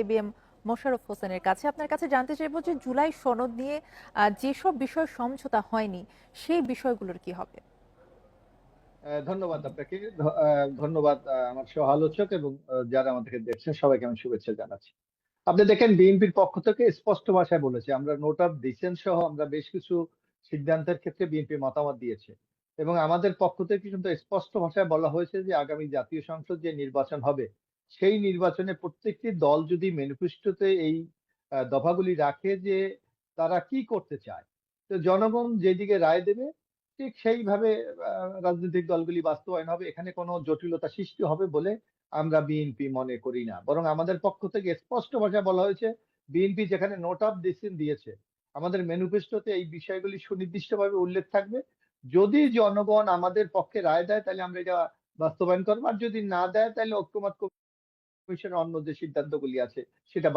ABM Mosharraf হোসেনের কাছে। আপনার কাছে জানতে চাইবো যে জুলাই সনদ নিয়ে যেসব বিষয় সমঝোতা হয়নি সেই বিষয়গুলোর কি হবে? ধন্যবাদ আপনাকে। ধন্যবাদ আমার সহ আলোচক এবং যারা আমাদেরকে দেখছেন সবাইকে আমি শুভেচ্ছা জানাচ্ছি। আপনি দেখেন বিএনপির পক্ষ থেকে স্পষ্ট ভাষায় বলেছে, আমরা নোট অফ ডিসেন্ট সহ আমরা বেশ কিছু সিদ্ধান্তের ক্ষেত্রে বিএনপি মতামত দিয়েছে এবং আমাদের পক্ষ থেকে কিন্তু স্পষ্ট ভাষায় বলা হয়েছে যে আগামী জাতীয় সংসদ যে নির্বাচন হবে সেই নির্বাচনে প্রত্যেকটি দল যদি ম্যানিফেস্টোতে এই দফাগুলি রাখে যে তারা কি করতে চায়, তো জনগণ যেদিকে রায় দেবে ঠিক সেইভাবে রাজনৈতিক দলগুলি বাস্তবায়ন হবে। এখানে কোনো জটিলতা সৃষ্টি হবে বলে আমরা বিএনপি মনে করি না, বরং আমাদের পক্ষ থেকে স্পষ্ট ভাষায় বলা হয়েছে বিএনপি যেখানে নোট অফ ডিসেন্ট দিয়েছে আমাদের ম্যানিফেস্টোতে এই বিষয়গুলি সুনির্দিষ্টভাবে উল্লেখ থাকবে। যদি জনগণ আমাদের পক্ষে রায় দেয় তাহলে আমরা এটা বাস্তবায়ন করবো, আর যদি না দেয় তাহলে ঐক্যমত্য কমিশনের অন্য যে সিদ্ধান্তগুলি আছে সেটা